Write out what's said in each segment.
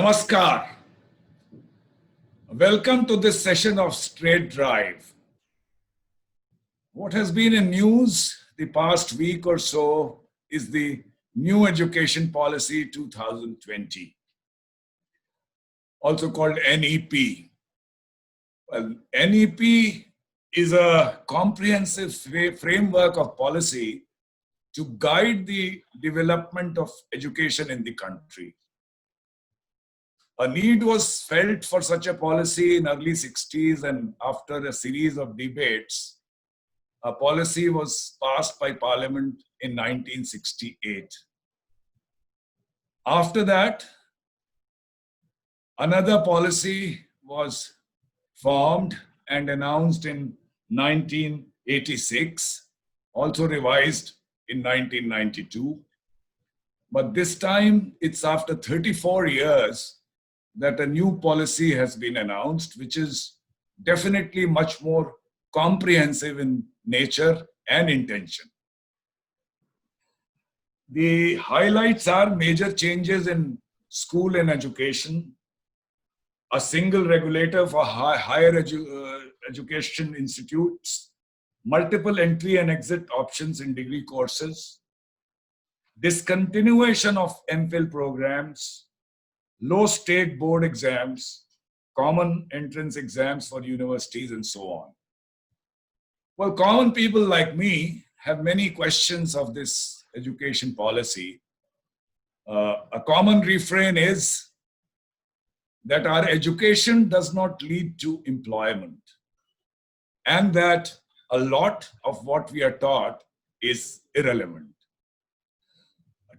Namaskar. Welcome to this session of Straight Drive. What has been in news the past week or so is the New Education Policy 2020, also called NEP. Well, NEP is a comprehensive framework of policy to guide the development of education in the country. A need was felt for such a policy in early 60s, and after a series of debates, a policy was passed by Parliament in 1968. After that, another policy was formed and announced in 1986, also revised in 1992. But this time, it's after 34 years that a new policy has been announced, which is definitely much more comprehensive in nature and intention. The highlights are major changes in school and education, a single regulator for higher education institutes, multiple entry and exit options in degree courses, discontinuation of MPhil programs, low state board exams, common entrance exams for universities, and so on. Well, common people like me have many questions of this education policy. A common refrain is that our education does not lead to employment, and that a lot of what we are taught is irrelevant.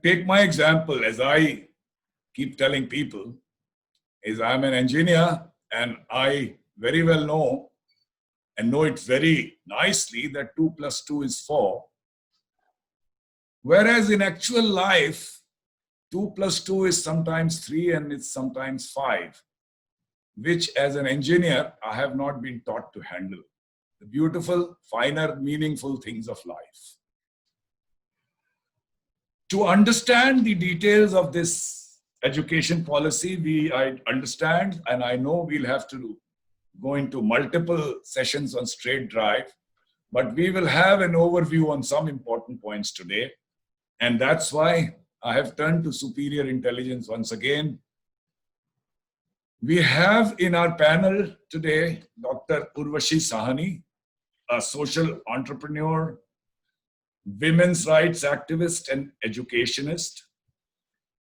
Take my example, as I keep telling people, is I'm an engineer, and I very well know and know it very nicely that 2 + 2 is 4. Whereas in actual life, 2 + 2 is sometimes 3 and it's sometimes 5, which as an engineer, I have not been taught to handle. The beautiful, finer, meaningful things of life. To understand the details of this education policy, I understand, and I know we'll have to go into multiple sessions on Straight Drive, but we will have an overview on some important points today. And that's why I have turned to superior intelligence once again. We have in our panel today Dr. Urvashi Sahni, a social entrepreneur, women's rights activist, and educationist.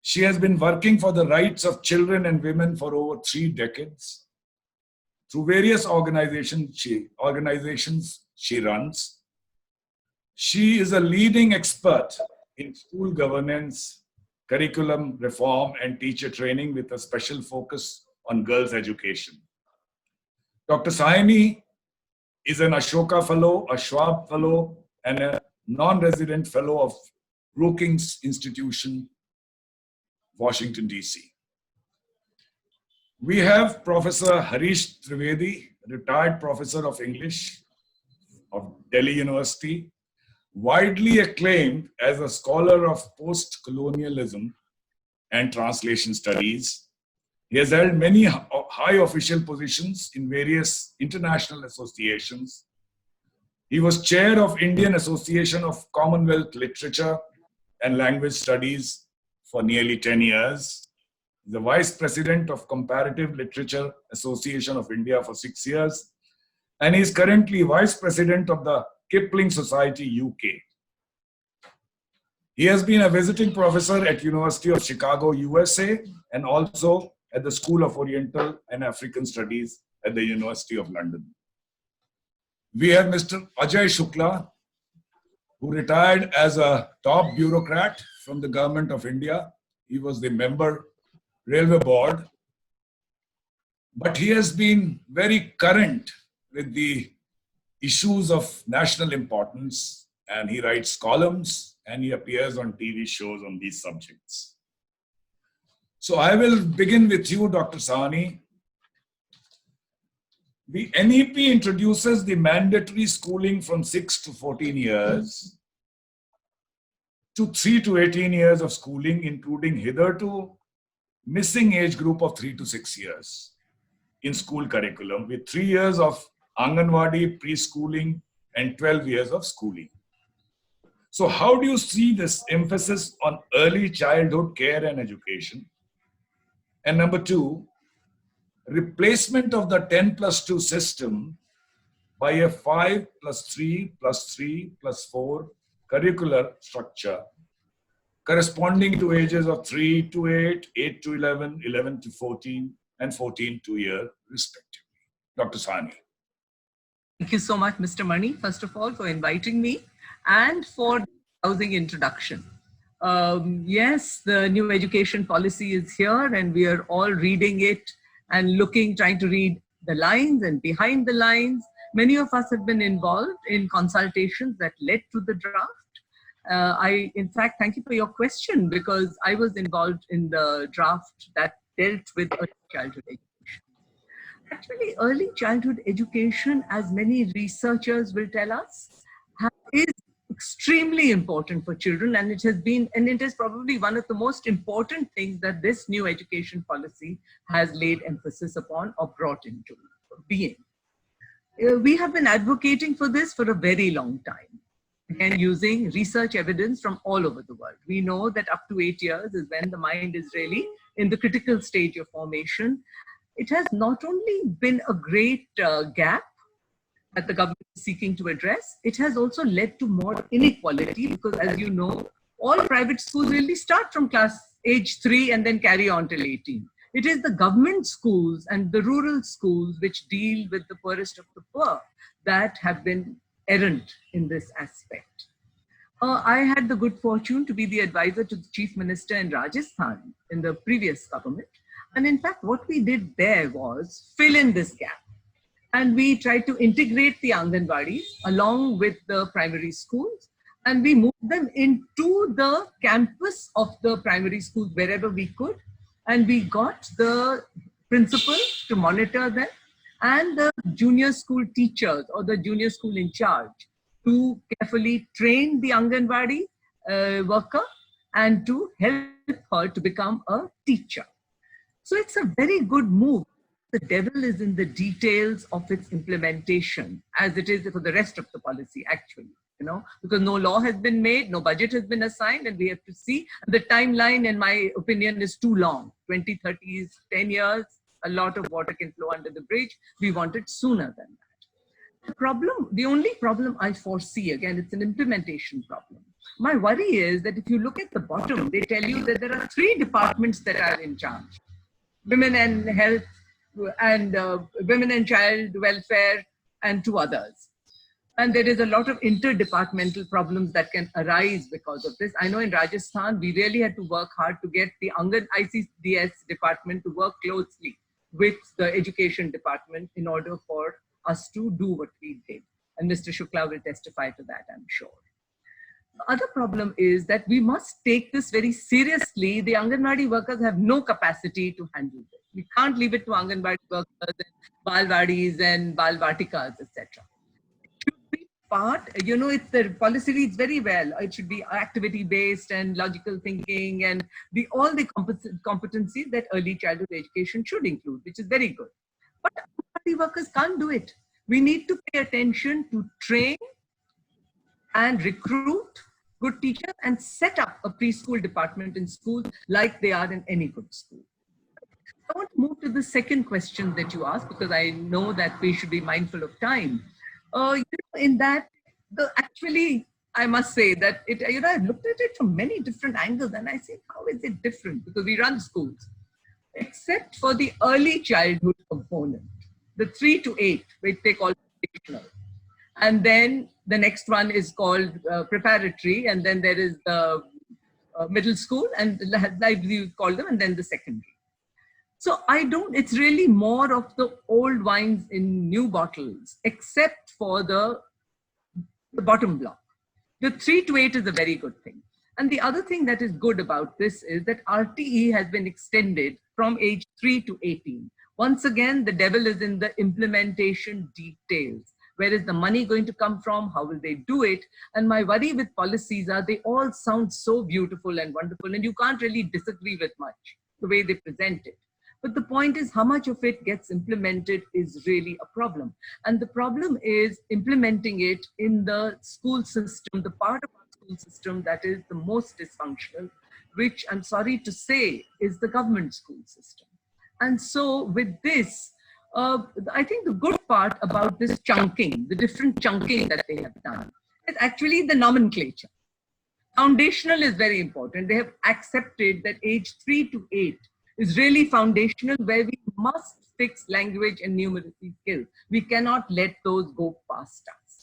She has been working for the rights of children and women for over 3 decades. Through various organizations she runs. She is a leading expert in school governance, curriculum reform, and teacher training with a special focus on girls' education. Dr. Sahni is an Ashoka Fellow, a Schwab Fellow, and a non-resident Fellow of Brookings Institution, Washington, D.C. We have Professor Harish Trivedi, retired professor of English of Delhi University, widely acclaimed as a scholar of post-colonialism and translation studies. He has held many high official positions in various international associations. He was chair of Indian Association of Commonwealth Literature and Language Studies for nearly 10 years, the Vice President of Comparative Literature Association of India for 6 years, and he is currently Vice President of the Kipling Society, UK. He has been a visiting professor at University of Chicago, USA, and also at the School of Oriental and African Studies at the University of London. We have Mr. Ajay Shukla, who retired as a top bureaucrat from the Government of India. He was the member Railway Board, but he has been very current with the issues of national importance, and he writes columns and he appears on TV shows on these subjects. So I will begin with you, Dr. Sahni. The NEP introduces the mandatory schooling from 6 to 14 years to 3 to 18 years of schooling, including hitherto missing age group of 3 to 6 years in school curriculum with 3 years of Anganwadi, preschooling, and 12 years of schooling. So how do you see this emphasis on early childhood care and education? And number two, replacement of the 10+2 system by a 5+3+3+4 curricular structure corresponding to ages of 3 to 8, 8 to 11, 11 to 14, and 14 to year respectively. Dr. Sahni. Thank you so much, Mr. Mani, first of all, for inviting me and for the housing introduction. Yes, the new education policy is here and we are all reading it and trying to read the lines and behind the lines. Many of us have been involved in consultations that led to the draft. In fact, thank you for your question because I was involved in the draft that dealt with early childhood education. Actually, early childhood education, as many researchers will tell us, is extremely important for children, and it is probably one of the most important things that this new education policy has laid emphasis upon or brought into being. We have been advocating for this for a very long time, and using research evidence from all over the world. We know that up to 8 years is when the mind is really in the critical stage of formation. It has not only been a great gap that the government is seeking to address, it has also led to more inequality because, as you know, all private schools really start from age 3 and then carry on till 18. It is the government schools and the rural schools which deal with the poorest of the poor that have been errant in this aspect. I had the good fortune to be the advisor to the Chief Minister in Rajasthan in the previous government. And in fact, what we did there was fill in this gap. And we tried to integrate the Anganwadis along with the primary schools. And we moved them into the campus of the primary schools wherever we could. And we got the principal to monitor them and the junior school teachers or the junior school in charge to carefully train the Anganwadi worker and to help her to become a teacher. So it's a very good move. The devil is in the details of its implementation, as it is for the rest of the policy, actually, because no law has been made, no budget has been assigned, and we have to see. The timeline, in my opinion, is too long. 2030 is 10 years. A lot of water can flow under the bridge. We want it sooner than that. The only problem I foresee, again, it's an implementation problem. My worry is that if you look at the bottom, they tell you that there are 3 departments that are in charge. Women and health and women and child welfare and 2 others. And there is a lot of interdepartmental problems that can arise because of this. I know in Rajasthan, we really had to work hard to get the ICDS department to work closely with the education department in order for us to do what we did. And Mr. Shukla will testify to that, I'm sure. The other problem is that we must take this very seriously. The Anganwadi workers have no capacity to handle this. We can't leave it to Anganwadi workers and Balwadis and Balvatikas, etc. It should be part, if the policy reads very well, it should be activity-based and logical thinking and all the competencies that early childhood education should include, which is very good. But Anganwadi workers can't do it. We need to pay attention to train and recruit good teachers and set up a preschool department in schools like they are in any good school. I want to move to the second question that you asked because I know that we should be mindful of time. In that, actually, I must say that I've looked at it from many different angles and I say, how is it different? Because we run schools, except for the early childhood component, the 3 to 8, which they call educational. And then the next one is called preparatory, and then there is the middle school, and like you call them, and then the secondary. So it's really more of the old wines in new bottles, except for the bottom block. The 3 to 8 is a very good thing. And the other thing that is good about this is that RTE has been extended from age 3 to 18. Once again, the devil is in the implementation details. Where is the money going to come from? How will they do it? And my worry with policies are they all sound so beautiful and wonderful, and you can't really disagree with much. the way they present it. But the point is, how much of it gets implemented is really a problem. And the problem is implementing it in the school system, the part of our school system that is the most dysfunctional, which I'm sorry to say is the government school system. And so with this, I think the good part about this chunking, the different chunking that they have done, is actually the nomenclature. Foundational is very important. They have accepted that age 3 to 8 is really foundational, where we must fix language and numeracy skills. We cannot let those go past us.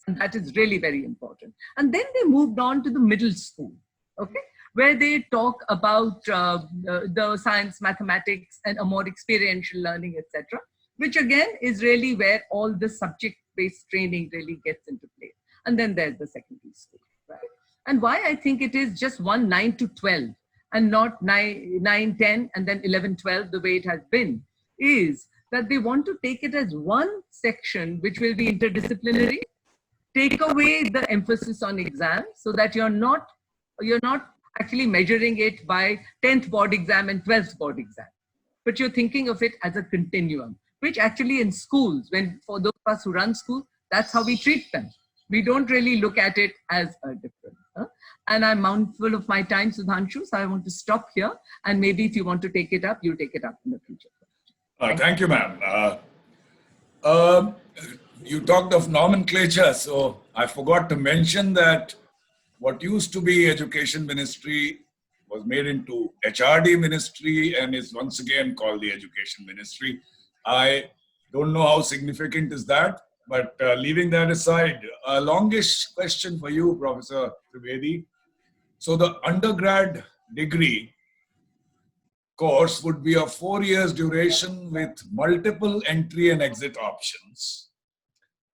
And that is really very important. And then they moved on to the middle school, okay, where they talk about the science, mathematics, and a more experiential learning, etc., which again is really where all the subject-based training really gets into play. And then there's the secondary school, right? And why I think it is just 9 to 12 and not 9, 10, and then 11, 12, the way it has been, is that they want to take it as one section which will be interdisciplinary, take away the emphasis on exams so that you're not actually measuring it by 10th board exam and 12th board exam, but you're thinking of it as a continuum, which actually in schools, for those of us who run schools, that's how we treat them. We don't really look at it as a difference. And I'm mindful of my time, Sudhanshu, so I want to stop here. And maybe if you want to take it up, you take it up in the future. Thank you, ma'am. You talked of nomenclature, so I forgot to mention that what used to be Education Ministry was made into HRD Ministry and is once again called the Education Ministry. I don't know how significant is that, but leaving that aside, a longish question for you, Professor Trivedi. So the undergrad degree course would be of 4 years duration with multiple entry and exit options.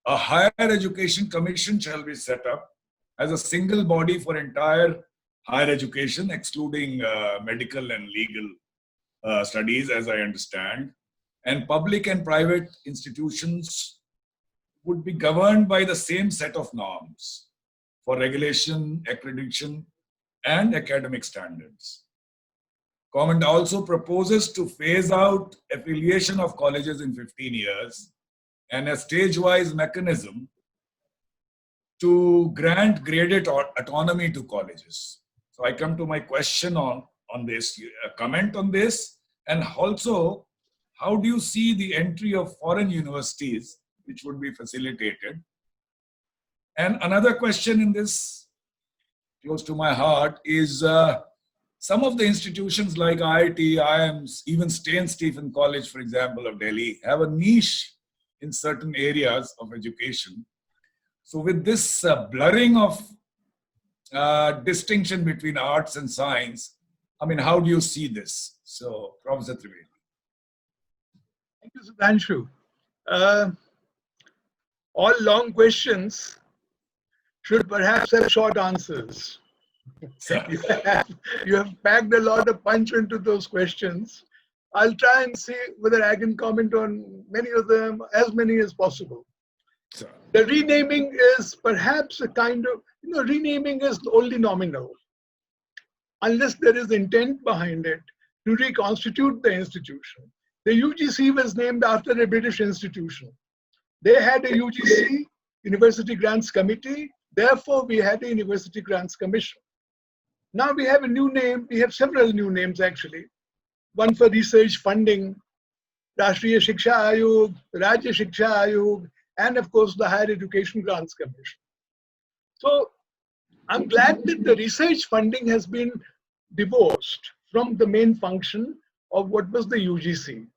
A higher education commission shall be set up as a single body for entire higher education, excluding medical and legal studies, as I understand. And public and private institutions would be governed by the same set of norms for regulation, accreditation, and academic standards. Government also proposes to phase out affiliation of colleges in 15 years and a stage-wise mechanism to grant graded autonomy to colleges. So I come to my question on this, a comment on this, and also how do you see the entry of foreign universities which would be facilitated? And another question in this, close to my heart, is some of the institutions like IIT, IIMs, even St. Stephen College, for example, of Delhi, have a niche in certain areas of education. So with this blurring of distinction between arts and science, I mean, how do you see this? So, Professor Trivedi. Thank you, Sudhanshu. All long questions should perhaps have short answers. You have packed a lot of punch into those questions. I'll try and see whether I can comment on many of them, as many as possible. Sure. The renaming is perhaps a kind of, renaming is only nominal. Unless there is intent behind it to reconstitute the institution. The UGC was named after a British institution. They had a UGC, University Grants Committee. Therefore, we had a University Grants Commission. Now we have a new name. We have several new names, actually. One for research funding, Rashtriya Shiksha Ayog, Rajya Shiksha Ayog, and of course, the Higher Education Grants Commission. So I'm glad that the research funding has been divorced from the main function of what was the UGC.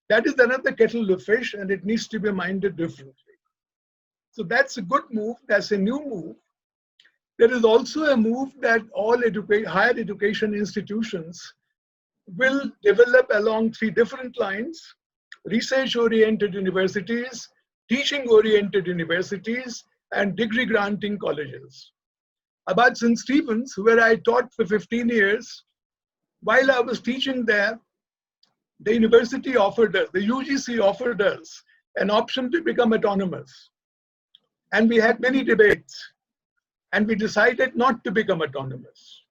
That is another kettle of fish, and it needs to be minded differently. So that's a good move. That's a new move. There is also a move that all higher education institutions will develop along 3 different lines: research-oriented universities, teaching-oriented universities, and degree-granting colleges. About St. Stephen's, where I taught for 15 years, while I was teaching there, the university offered us, the UGC offered us an option to become autonomous. And we had many debates, and we decided not to become autonomous.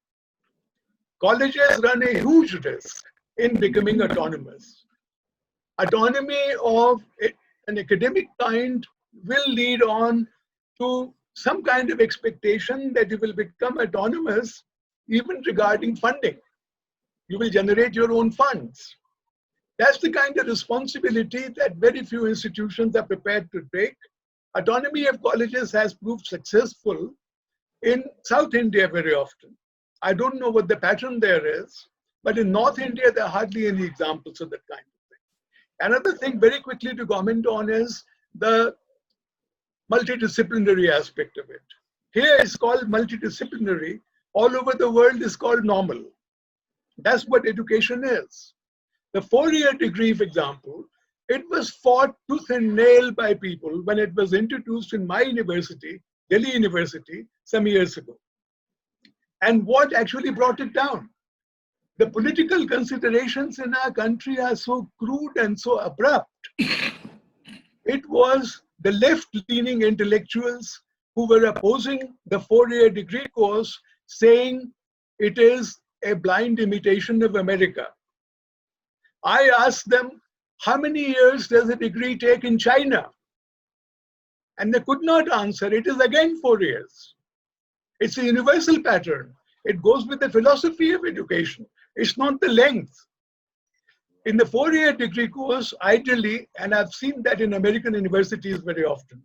Colleges run a huge risk in becoming autonomous. Autonomy of an academic kind will lead on to some kind of expectation that you will become autonomous even regarding funding. You will generate your own funds. That's the kind of responsibility that very few institutions are prepared to take. Autonomy of colleges has proved successful in South India very often. I don't know what the pattern there is, but in North India, there are hardly any examples of that kind of thing. Another thing very quickly to comment on is the multidisciplinary aspect of it. Here it's called multidisciplinary. All over the world is called normal. That's what education is. The 4-year degree, for example, it was fought tooth and nail by people when it was introduced in my university, Delhi University, some years ago. And what actually brought it down? The political considerations in our country are so crude and so abrupt. It was the left-leaning intellectuals who were opposing the 4-year degree course, saying it is a blind imitation of America. I asked them, how many years does a degree take in China? And they could not answer. It is again 4 years. It's a universal pattern. It goes with the philosophy of education. It's not the length. In the 4-year degree course, ideally, and I've seen that in American universities very often,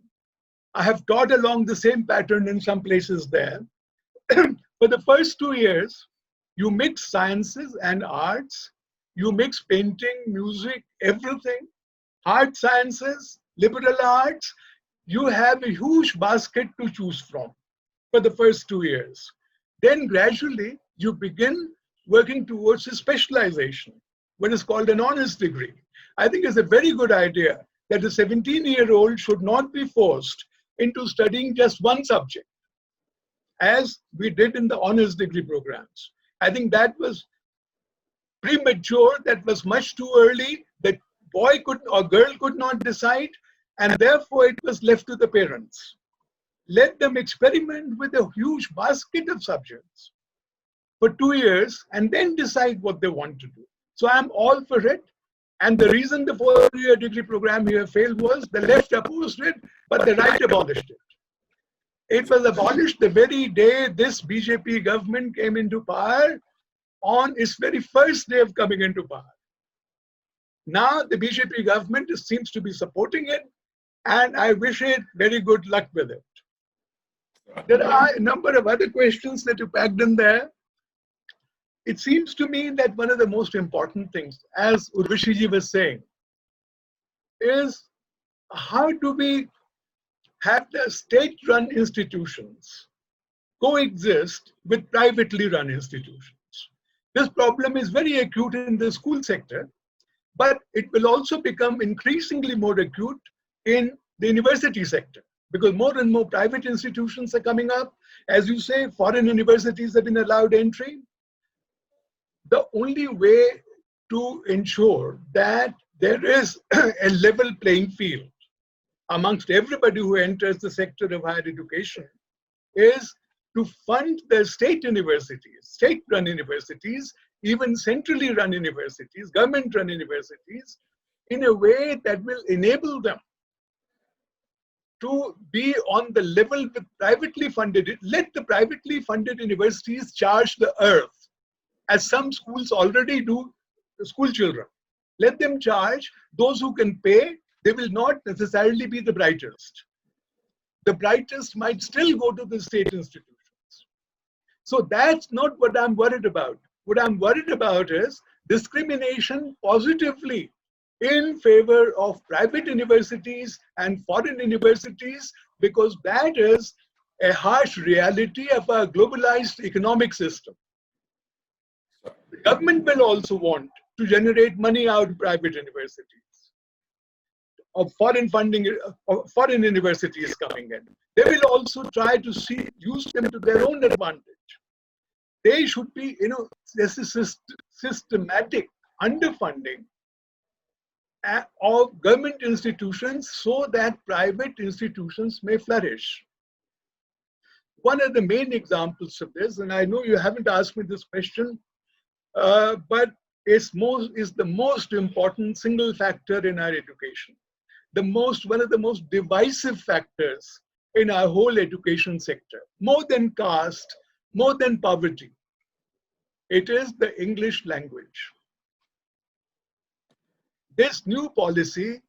I have taught along the same pattern in some places there. For the first 2 years, you mix sciences and arts, you mix painting, music, everything, hard sciences, liberal arts. You have a huge basket to choose from for the first 2 years. Then gradually, you begin working towards a specialization, what is called an honors degree. I think it's a very good idea that a 17-year-old should not be forced into studying just one subject, as we did in the honors degree programs. I think that was premature, that was much too early, that boy could or girl could not decide, and therefore it was left to the parents. Let them experiment with a huge basket of subjects for 2 years and then decide what they want to do. So I'm all for it. And the reason the 4-year degree program here failed was the left opposed it, but the right abolished it. It was abolished the very day this BJP government came into power, on its very first day of coming into power. Now the BJP government seems to be supporting it, and I wish it very good luck with it. There are a number of other questions that you packed in there. It seems to me that one of the most important things, as Urvashi ji was saying, is how do we have the state-run institutions coexist with privately run institutions? This problem is very acute in the school sector, but it will also become increasingly more acute in the university sector, because more and more private institutions are coming up. As you say, foreign universities have been allowed entry. The only way to ensure that there is a level playing field amongst everybody who enters the sector of higher education is to fund the state universities, state-run universities, even centrally run universities, government-run universities, in a way that will enable them to be on the level with privately funded. Let the privately funded universities charge the earth, as some schools already do the school children. Let them charge. Those who can pay, they will not necessarily be the brightest. The brightest might still go to the state institutions. So that's not what I'm worried about. What I'm worried about is discrimination positively in favor of private universities and foreign universities, because that is a harsh reality of our globalized economic system. The government will also want to generate money out of private universities, of foreign funding, of foreign universities coming in. They will also try to use them to their own advantage. They should be, this is systematic underfunding of government institutions so that private institutions may flourish. One of the main examples of this, and I know you haven't asked me this question, but is the most important single factor in our education. One of the most divisive factors in our whole education sector, more than caste, more than poverty. It is the English language. This new policy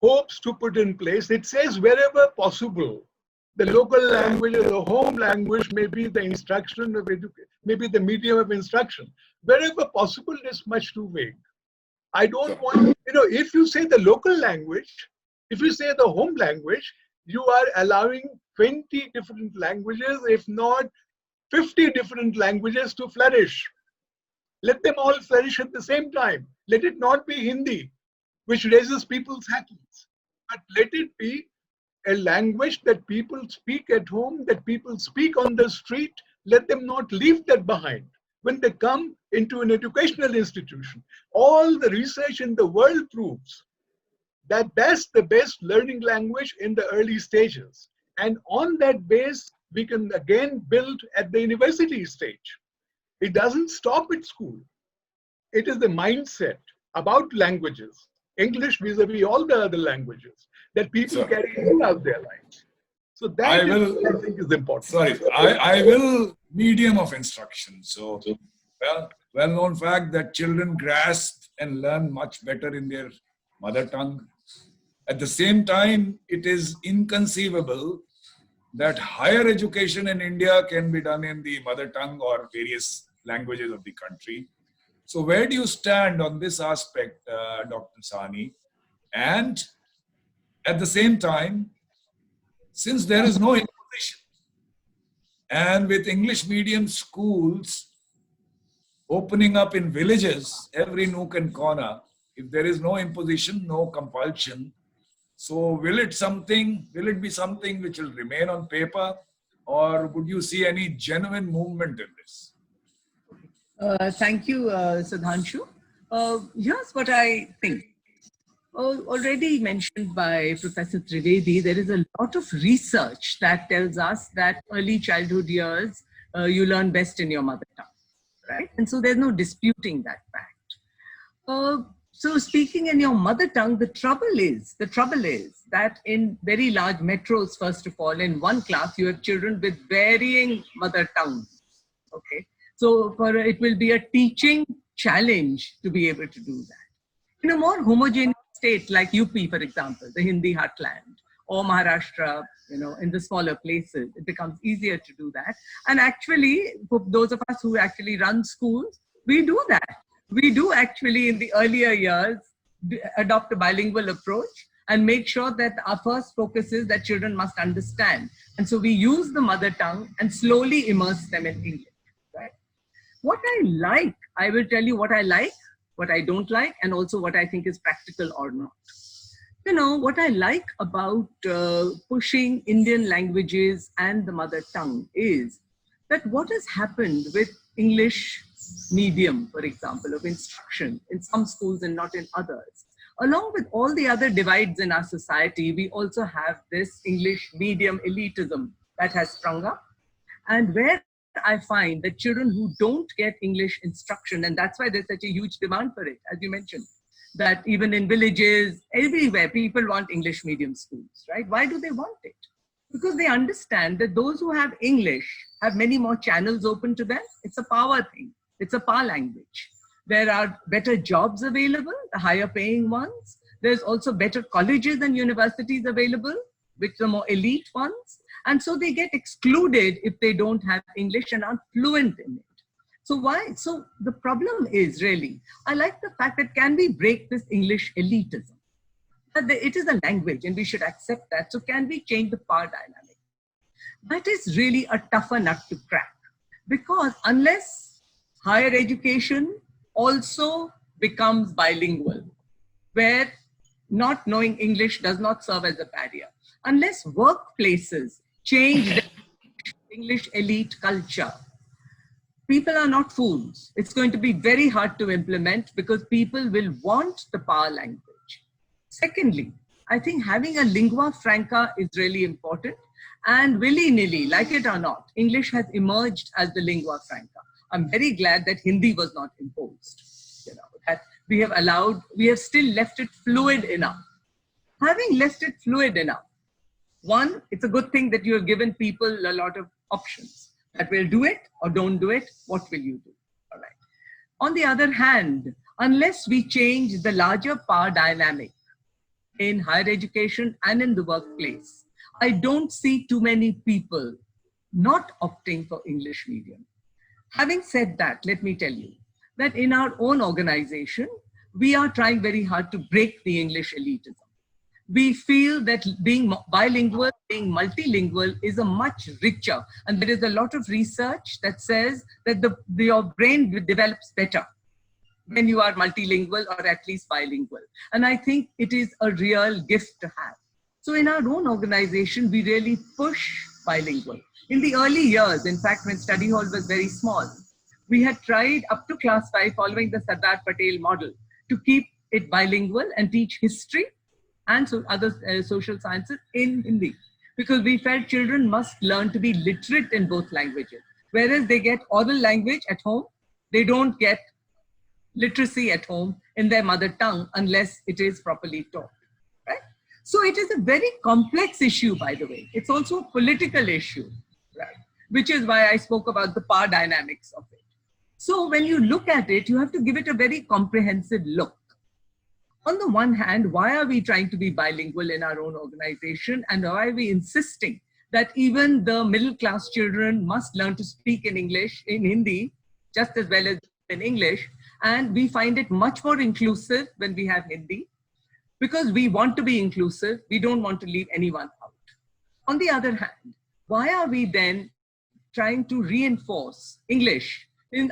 hopes to put in place, it says wherever possible, the local language or the home language may be the instruction of education, maybe the medium of instruction. Wherever possible, it is much too vague. I don't want, if you say the local language, if you say the home language, you are allowing 20 different languages, if not 50 different languages to flourish. Let them all flourish at the same time. Let it not be Hindi, which raises people's hackles, but let it be a language that people speak at home, that people speak on the street. Let them not leave that behind when they come into an educational institution. All the research in the world proves that that's the best learning language in the early stages. And on that base, we can again build at the university stage. It doesn't stop at school. It is the mindset about languages, English vis-a-vis all the other languages, that people carry throughout their lives. So that I think is important. Sorry, I will medium of instruction. So, well-known fact that children grasp and learn much better in their mother tongue. At the same time, it is inconceivable that higher education in India can be done in the mother tongue or various languages of the country. So where do you stand on this aspect, Dr. Sahni? And at the same time, since there is no imposition, and with English medium schools opening up in villages, every nook and corner, if there is no imposition, no compulsion, so will it be something which will remain on paper, or would you see any genuine movement in this? Thank you, Sudhanshu. Here's what I think. Already mentioned by Professor Trivedi, there is a lot of research that tells us that early childhood years, you learn best in your mother tongue, right? And so there's no disputing that fact. So speaking in your mother tongue, the trouble is that in very large metros, first of all, in one class, you have children with varying mother tongues, okay? So it will be a teaching challenge to be able to do that. In a more homogeneous state like UP, for example, the Hindi heartland, or Maharashtra, in the smaller places, it becomes easier to do that. And actually, for those of us who actually run schools, we do that. We do actually in the earlier years adopt a bilingual approach and make sure that our first focus is that children must understand. And so we use the mother tongue and slowly immerse them in English. Right? What I like, I will tell you what I like, what I don't like, and also what I think is practical or not. What I like about pushing Indian languages and the mother tongue is that what has happened with English medium, for example, of instruction in some schools and not in others, along with all the other divides in our society, we also have this English medium elitism that has sprung up. And where I find that children who don't get English instruction, and that's why there's such a huge demand for it, as you mentioned, that even in villages, everywhere, people want English medium schools, right? Why do they want it? Because they understand that those who have English have many more channels open to them. It's a power thing. It's a power language. There are better jobs available, the higher paying ones. There's also better colleges and universities available, which are more elite ones. And so they get excluded if they don't have English and aren't fluent in it. So why? So the problem is really, I like the fact that can we break this English elitism? It is a language and we should accept that. So can we change the power dynamic? That is really a tougher nut to crack, because unless higher education also becomes bilingual, where not knowing English does not serve as a barrier, unless workplaces change the English elite culture, people are not fools. It's going to be very hard to implement because people will want the power language. Secondly, I think having a lingua franca is really important, and willy-nilly, like it or not, English has emerged as the lingua franca. I'm very glad that Hindi was not imposed. that we have still left it fluid enough. Having left it fluid enough, one, it's a good thing that you have given people a lot of options that will do it or don't do it. What will you do? All right. On the other hand, unless we change the larger power dynamic in higher education and in the workplace, I don't see too many people not opting for English medium. Having said that, let me tell you that in our own organization, we are trying very hard to break the English elitism. We feel that being bilingual, being multilingual is a much richer, and there is a lot of research that says that your brain develops better when you are multilingual or at least bilingual. And I think it is a real gift to have. So in our own organization, we really push bilingual. In the early years, in fact, when study hall was very small, we had tried up to class 5 following the Sardar Patel model to keep it bilingual and teach history and other social sciences in Hindi, because we felt children must learn to be literate in both languages. Whereas they get oral language at home, they don't get literacy at home in their mother tongue unless it is properly taught, right? So it is a very complex issue, by the way. It's also a political issue, right? Which is why I spoke about the power dynamics of it. So when you look at it, you have to give it a very comprehensive look. On the one hand, why are we trying to be bilingual in our own organization? And why are we insisting that even the middle class children must learn to speak in English, in Hindi, just as well as in English? And we find it much more inclusive when we have Hindi, because we want to be inclusive. We don't want to leave anyone out. On the other hand, why are we then trying to reinforce English in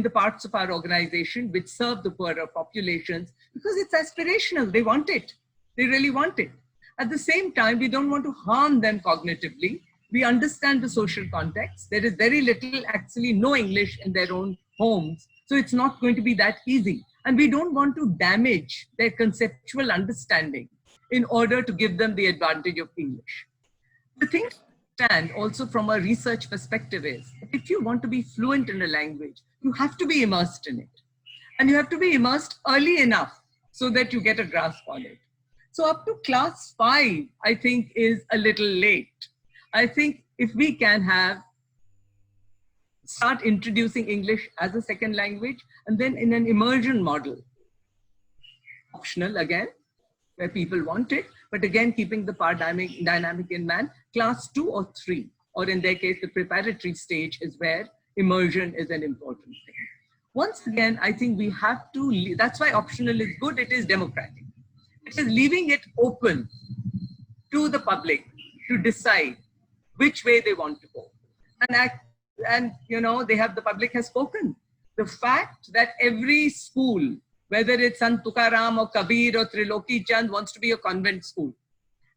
the parts of our organization which serve the poorer populations? Because it's aspirational. They want it. They really want it. At the same time, we don't want to harm them cognitively. We understand the social context. There is very little, actually no English in their own homes. So it's not going to be that easy. And we don't want to damage their conceptual understanding in order to give them the advantage of English. The thing to understand also from a research perspective is, if you want to be fluent in a language, you have to be immersed in it. And you have to be immersed early enough so that you get a grasp on it. So up to class 5, I think, is a little late. I think if we can start introducing English as a second language, and then in an immersion model, optional again, where people want it, but again, keeping the power dynamic in mind, class 2 or 3, or in their case, the preparatory stage is where immersion is an important thing. Once again, I think we have to, that's why optional is good, it is democratic. It is leaving it open to the public to decide which way they want to go. And you know, the public has spoken. The fact that every school, whether it's Sant Tukaram or Kabir or Triloki Chand, wants to be a convent school.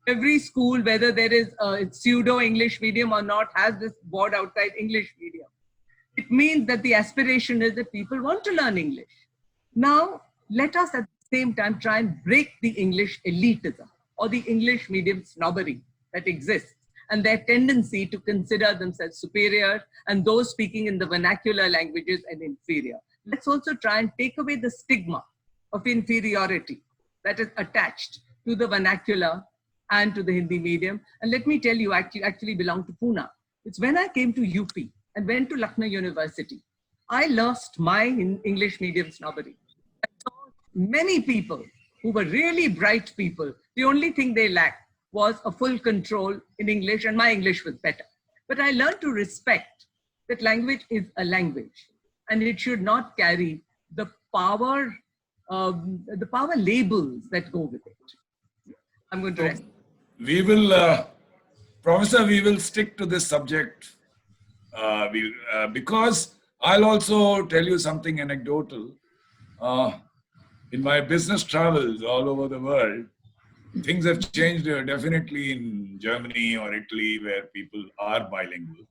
Every school, whether there is a pseudo English medium or not, has this board outside English medium. It means that the aspiration is that people want to learn English. Now, let us at the same time try and break the English elitism or the English medium snobbery that exists, and their tendency to consider themselves superior and those speaking in the vernacular languages and inferior. Let's also try and take away the stigma of inferiority that is attached to the vernacular and to the Hindi medium. And let me tell you, I actually belong to Pune. It's when I came to UP and went to Lucknow University, I lost my English medium snobbery. I saw many people who were really bright people. The only thing they lacked was a full control in English, and my English was better. But I learned to respect that language is a language, and it should not carry the power labels that go with it. I'm going to rest. We will, Professor, we will stick to this subject because I'll also tell you something anecdotal. In my business travels all over the world, things have changed definitely in Germany or Italy, where people are bilingual.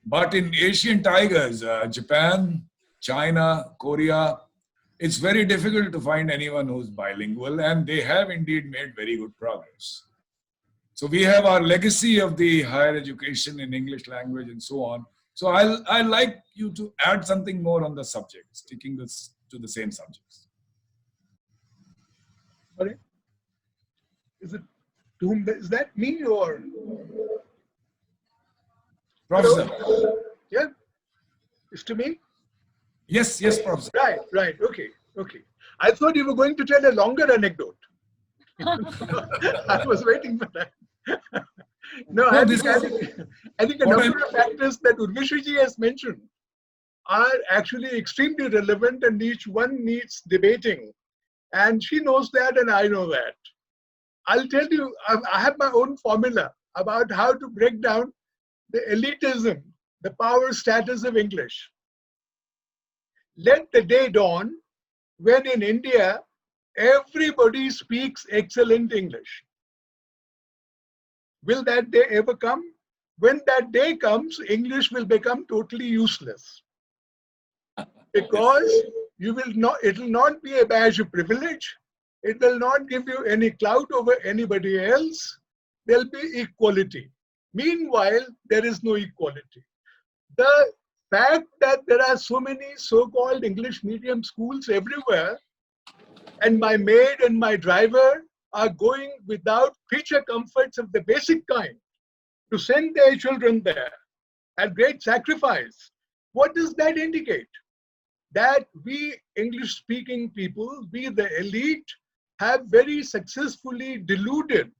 But in Asian tigers, Japan, China, Korea, it's very difficult to find anyone who's bilingual, and they have indeed made very good progress. So we have our legacy of the higher education in English language and so on. So I'd like you to add something more on the subject, sticking to to the same subjects. Sorry? Is it to whom? Is that me or? Professor. Hello? Yeah, it's to me. Yes, yes, Professor. Right, right. Okay, okay. I thought you were going to tell a longer anecdote. I was waiting for that. No, No, I this think, is I think a what number of factors that Urvashi has mentioned are actually extremely relevant and each one needs debating. And she knows that and I know that. I'll tell you, I have my own formula about how to break down the elitism, the power status of English. Let the day dawn when in India, everybody speaks excellent English. Will that day ever come? When that day comes, English will become totally useless. Because you will not, it will not be a badge of privilege. It will not give you any clout over anybody else. There'll be equality. Meanwhile, there is no equality. The fact that there are so many so-called English medium schools everywhere, and my maid and my driver are going without creature comforts of the basic kind to send their children there at great sacrifice. What does that indicate? That we English-speaking people, we the elite, have very successfully deluded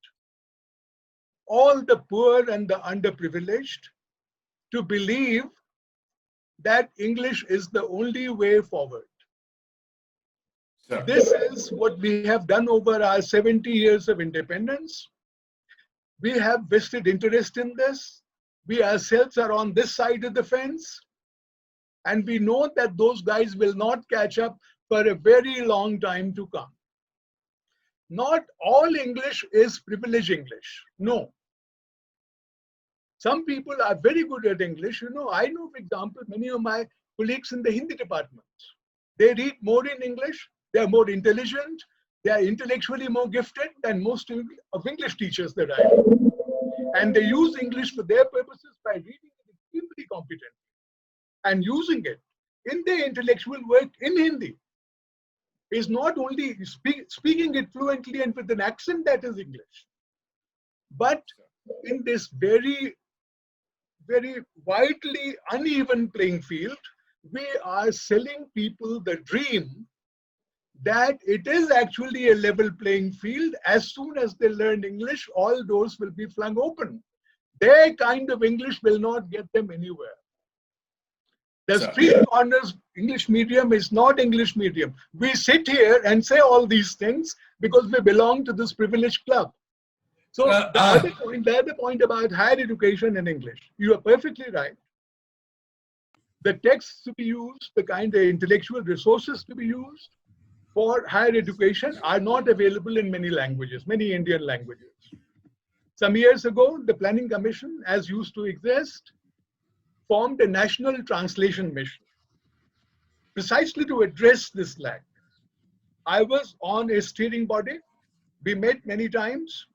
all the poor and the underprivileged to believe that English is the only way forward. Sir. This is what we have done over our 70 years of independence. We have vested interest in this. We ourselves are on this side of the fence. And we know that those guys will not catch up for a very long time to come. Not all English is privileged English. No. Some people are very good at English. You know, I know, for example, many of my colleagues in the Hindi department. They read more in English. They are more intelligent. They are intellectually more gifted than most of English teachers that I know. And they use English for their purposes by reading it extremely competently and using it in their intellectual work in Hindi. Is not only speaking it fluently and with an accent that is English, but in this very, very widely uneven playing field, we are selling people the dream that it is actually a level playing field. As soon as they learn English, all doors will be flung open. Their kind of English will not get them anywhere. The street corners English medium is not English medium. We sit here and say all these things because we belong to this privileged club. So the other point about higher education in English, you are perfectly right. The texts to be used, the kind of intellectual resources to be used for higher education are not available in many languages, many Indian languages. Some years ago, the Planning Commission, as used to exist, formed a national translation mission precisely to address this lack. I was on a steering body. We met many times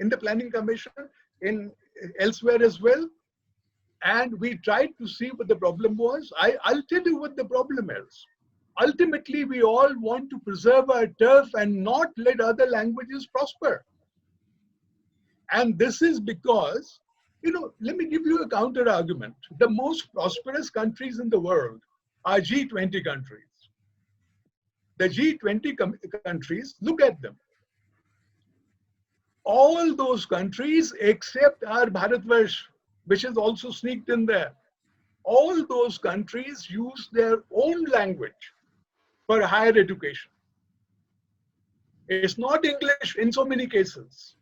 in the Planning Commission, in elsewhere as well. And we tried to see what the problem was. I'll tell you what the problem is. Ultimately, we all want to preserve our turf and not let other languages prosper. And this is because, you know, let me give you a counter argument. The most prosperous countries in the world are G20 countries. The G20 countries, look at them. All those countries except our Bharatvarsh, which is also sneaked in there. All those countries use their own language for higher education. It's not English in so many cases.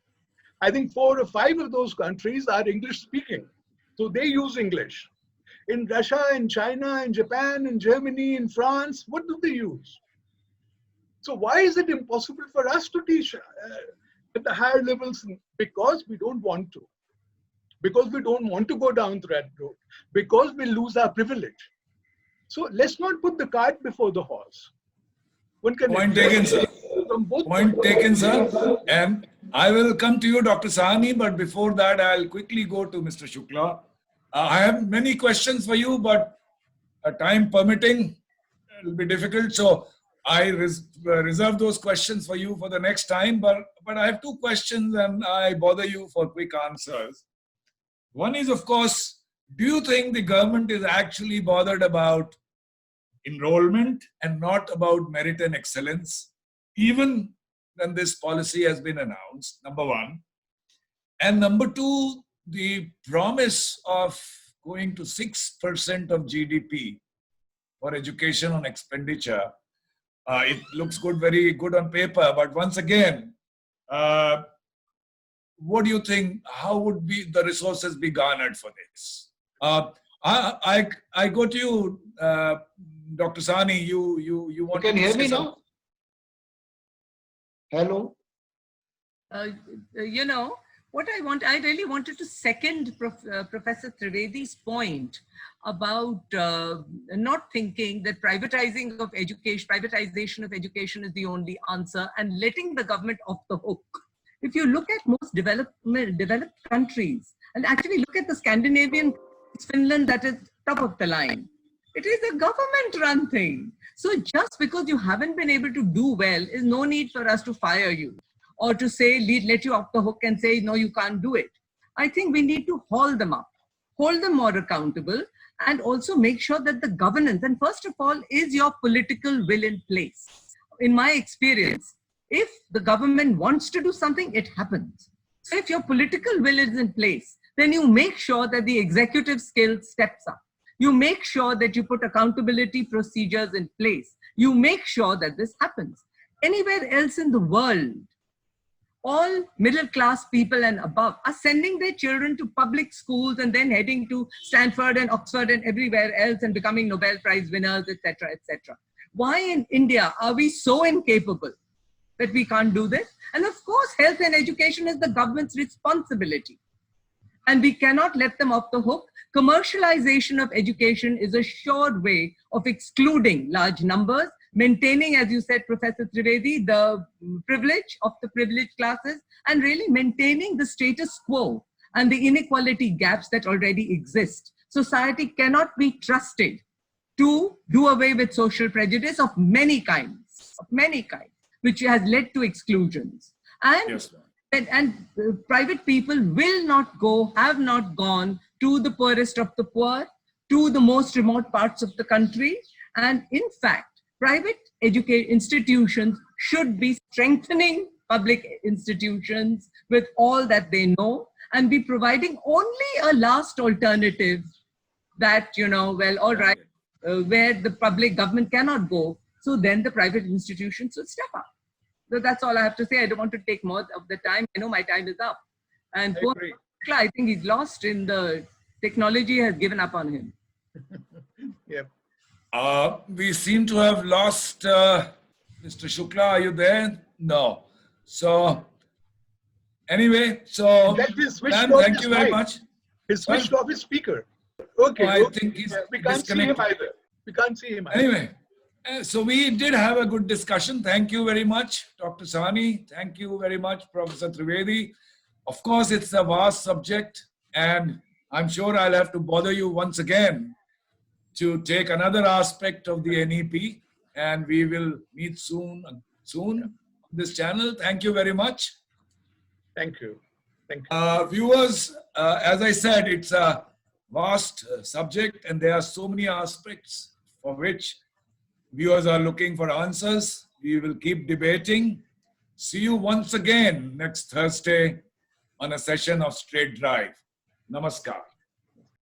I think 4 or 5 of those countries are English speaking. So they use English. In Russia, in China, in Japan, in Germany, in France, what do they use? So why is it impossible for us to teach at the higher levels? Because we don't want to. Because we don't want to go down that road. Because we lose our privilege. So let's not put the cart before the horse. One can Point taken, sir. Point taken, sir. And I will come to you, Dr. Sahni, but before that, I'll quickly go to Mr. Shukla. I have many questions for you, but time permitting, it'll be difficult. So I reserve those questions for you for the next time. But I have two questions and I bother you for quick answers. One is, of course, do you think the government is actually bothered about enrollment and not about merit and excellence, even when this policy has been announced? Number one. And number two, the promise of going to 6% of GDP for education on expenditure. It looks good, very good on paper, but once again, what do you think? How would the resources be garnered for this? I go to you, Dr. Sahni. You want You can to hear say me something? now? Hello? You know, I really wanted to second Professor Trivedi's point about not thinking that privatization of education is the only answer and letting the government off the hook. If you look at most developed countries, and actually look at the Scandinavian, Finland, that is top of the line. It is a government-run thing. So just because you haven't been able to do well, is no need for us to fire you or to say, let you off the hook and say, no, you can't do it. I think we need to haul them up, hold them more accountable, and also make sure that the governance, and first of all, is your political will in place. In my experience, if the government wants to do something, it happens. So if your political will is in place, then you make sure that the executive skill steps up. You make sure that you put accountability procedures in place. You make sure that this happens. Anywhere else in the world, all middle-class people and above are sending their children to public schools and then heading to Stanford and Oxford and everywhere else and becoming Nobel Prize winners, etc., etc. Why in India are we so incapable that we can't do this? And of course, health and education is the government's responsibility. And we cannot let them off the hook. Commercialization of education is a sure way of excluding large numbers, maintaining, as you said, Professor Trivedi, the privilege of the privileged classes, and really maintaining the status quo and the inequality gaps that already exist. Society cannot be trusted to do away with social prejudice of many kinds, which has led to exclusions. And Yes, and private people will not go, have not gone to the poorest of the poor, to the most remote parts of the country. And in fact, private institutions should be strengthening public institutions with all that they know and be providing only a last alternative that, you know, well, all right, where the public government cannot go. So then the private institutions should step up. So that's all I have to say. I don't want to take more of the time. I know my time is up. And poor Shukla, I think he's lost in the technology has given up on him. Yep. We seem to have lost Mr. Shukla. Are you there? No. So anyway, so That is switched Dan, off thank his you very mic. much. He switched off his speaker. Okay. I okay. think he's We can't see him disconnected. either. We can't see him either. Anyway, so we did have a good discussion. Thank you very much, Dr. Sahni. Thank you very much, Professor Trivedi. Of course, it's a vast subject, and I'm sure I'll have to bother you once again to take another aspect of the NEP, and we will meet soon on this channel. Thank you very much. Thank you. Thank you. Viewers, as I said, it's a vast subject, and there are so many aspects for which viewers are looking for answers. We will keep debating. See you once again next Thursday on a session of Straight Drive. Namaskar.